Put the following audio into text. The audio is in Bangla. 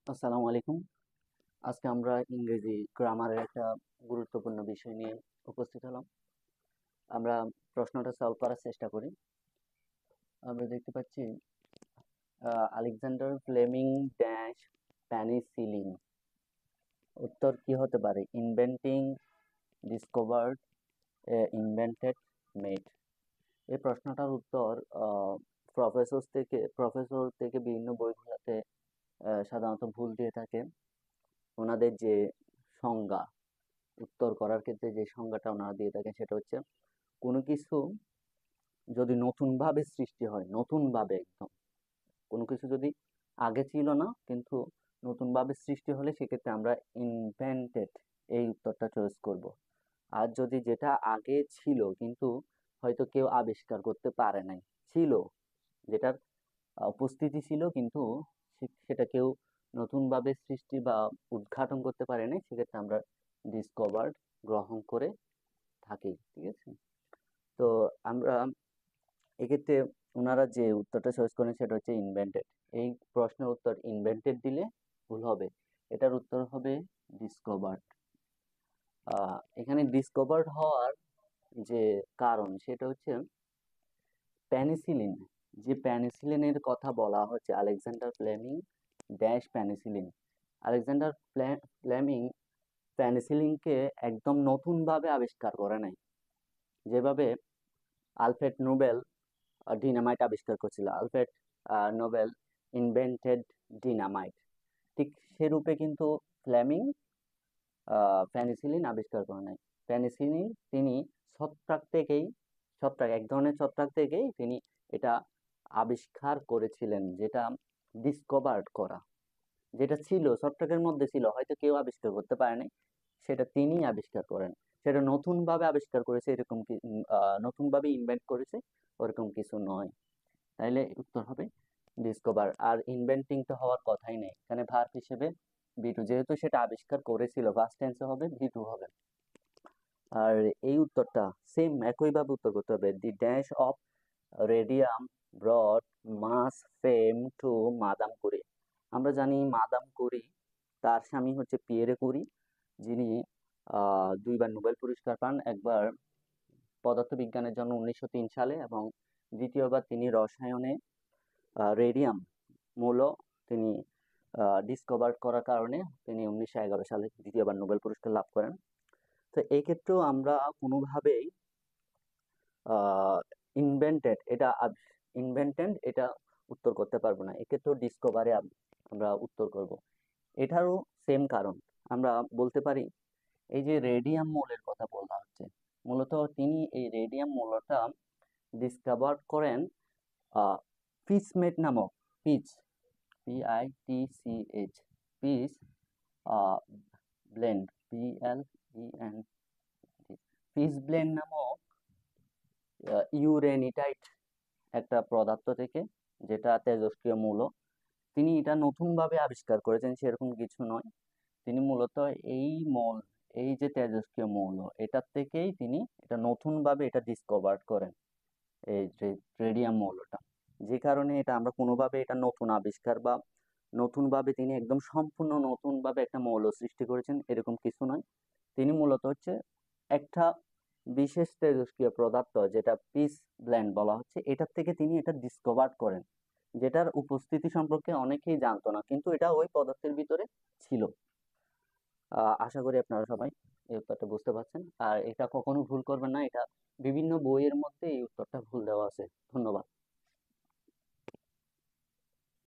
আসসালামু আলাইকুম। আজকে আমরা ইংরেজি গ্রামারের একটা গুরুত্বপূর্ণ বিষয় নিয়ে উপস্থিত হলাম। আমরা প্রশ্নটা সলভ করার চেষ্টা করি। আমরা দেখতে পাচ্ছি আলেকজান্ডার ফ্লেমিং ড্যাশ পেনিসিলিন। উত্তর কি হতে পারে? Inventing, discovered, invented, made. এই প্রশ্নটার উত্তর প্রফেসর থেকে বিভিন্ন বইগুলোতে সাধারণত ভুল দিয়ে থাকে। ওনাদের যে সংজ্ঞা, উত্তর করার ক্ষেত্রে যে সংজ্ঞাটা ওনারা দিয়ে থাকেন সেটা হচ্ছে কোনো কিছু যদি নতুন ভাবে সৃষ্টি হয়, নতুন ভাবে একদম কোনো কিছু যদি আগে ছিল না কিন্তু নতুন ভাবে সৃষ্টি হলে সেক্ষেত্রে আমরা ইনভেন্টেড এই উত্তরটা চয়েস করব। আর যদি যেটা আগে ছিল কিন্তু হয়তো কেউ আবিষ্কার করতে পারে নাই, ছিল যেটার উপস্থিতি ছিল কিন্তু সেটা কেউ নতুন ভাবে সৃষ্টি বা উদ্ঘাটন করতে পারে নাই, সেক্ষেত্রে আমরা ডিসকভার্ড গ্রহণ করে থাকি। ঠিক আছে? তো আমরা এক্ষেত্রে ওনারা যে উত্তরটা চয়েস করেন সেটা হচ্ছে ইনভেন্টেড। এই প্রশ্নের উত্তর ইনভেন্টেড দিলে ভুল হবে। এটার উত্তর হবে ডিসকভার্ড। এখানে ডিসকভার্ড হওয়ার যে কারণ সেটা হচ্ছে পেনিসিলিন। যে পেনিসিলিনের কথা বলা হচ্ছে, Alexander Fleming dash penicillin. Alexander Fleming পেনিসিলিনকে একদম নতুন ভাবে আবিষ্কার করে নাই। যেভাবে আলফ্রেড নোবেল ডিনামাইট আবিষ্কার করছিল, আলফ্রেড নোবেল ইনভেন্টেড ডিনামাইট, ঠিক সেরূপে কিন্তু ফ্লেমিং পেনিসিলিন আবিষ্কার করে নাই। পেনিসিলিন তিনি ছত্রাক থেকেই, ছত্রাক এক ধরনের ছত্রাক থেকেই তিনি এটা আবিষ্কার করেছিলেন, যেটা ডিসকভার্ড করা, যেটা ছিল ছত্রাকের মধ্যে ছিল হয়তো কেউ আবিষ্কার করতে পারেনি, সেটা তিনিই আবিষ্কার করেন। সেটা নতুন ভাবে আবিষ্কার করেছে এরকম কি, নতুন ভাবে ইনভেন্ট করেছে ওরকম কিছু নয়। তাইলে উত্তর হবে ডিসকভার। আর ইনভেন্টিং তো হওয়ার কথাই নেই, এখানে ভার্ব হিসেবে বি টু, যেহেতু সেটা আবিষ্কার করেছিল ফার্স্ট টেন্সে হবে বি টু হবে। আর এই উত্তরটা সেম একইভাবে উত্তর করতে হবে। The dash of radium brought mass fame to madam Curie. আমরা জানি মাদাম কুরি, তার স্বামী হচ্ছে পিয়েরে কুরি, যিনি দুইবার নোবেল পুরস্কার পান। একবার পদার্থবিজ্ঞানের জন্য 1903 সালে এবং দ্বিতীয়বার তিনি রসায়নে রেডিয়াম মৌল তিনি ডিসকভার করার কারণে তিনি 1911 সালে দ্বিতীয়বার নোবেল পুরস্কার লাভ করেন। তো এই ক্ষেত্রেও আমরা কোনোভাবেই ইনভেন্টেড এটা এটা উত্তর করতে পারবো না, এক্ষেত্রেও ডিসকভারে আমরা উত্তর করব। এটারও সেম কারণ আমরা বলতে পারি। এই যে রেডিয়াম মৌলের কথা বলা হচ্ছে, মূলত তিনি এই রেডিয়াম মৌলটা ডিসকভার করেন পিচমেট নামক, pitch, PITCH, pitch blend, BLEND, pitch blend নামক ইউরেনিটাইট একটা পদার্থ থেকে, যেটা তেজস্ক্রিয় মৌল। তিনি এটা নতুন ভাবে আবিষ্কার করেছেন সেরকম কিছু নয়। তিনি মূলত এই মৌল, এই যে তেজস্ক্রিয় মৌল, এটার থেকেই তিনি এটা নতুন ভাবে এটা ডিসকভার করেন, এই যে রেডিয়াম মৌলটা। যে কারণে এটা আমরা কোনোভাবে এটা নতুন আবিষ্কার বা নতুন ভাবে তিনি একদম সম্পূর্ণ নতুন ভাবে একটা মৌল সৃষ্টি করেছেন এরকম কিছু নয়। তিনি মূলত হচ্ছে একটা বিশেষ তেজস্ক্রিয় পদার্থ যেটা পিচ ব্লেন্ড বলা হচ্ছে, এটার থেকে তিনি এটা ডিসকভার করেন, যেটার উপস্থিতি সম্পর্কে অনেকেই জানতো না কিন্তু এটা ওই পদার্থের ভিতরে ছিল। আশা করি আপনারা সবাই এই উত্তরটা বুঝতে পারছেন। আর এটা কখনো ভুল করবেন না, এটা বিভিন্ন বইয়ের মধ্যে এই উত্তরটা ভুল দেওয়া আছে। ধন্যবাদ।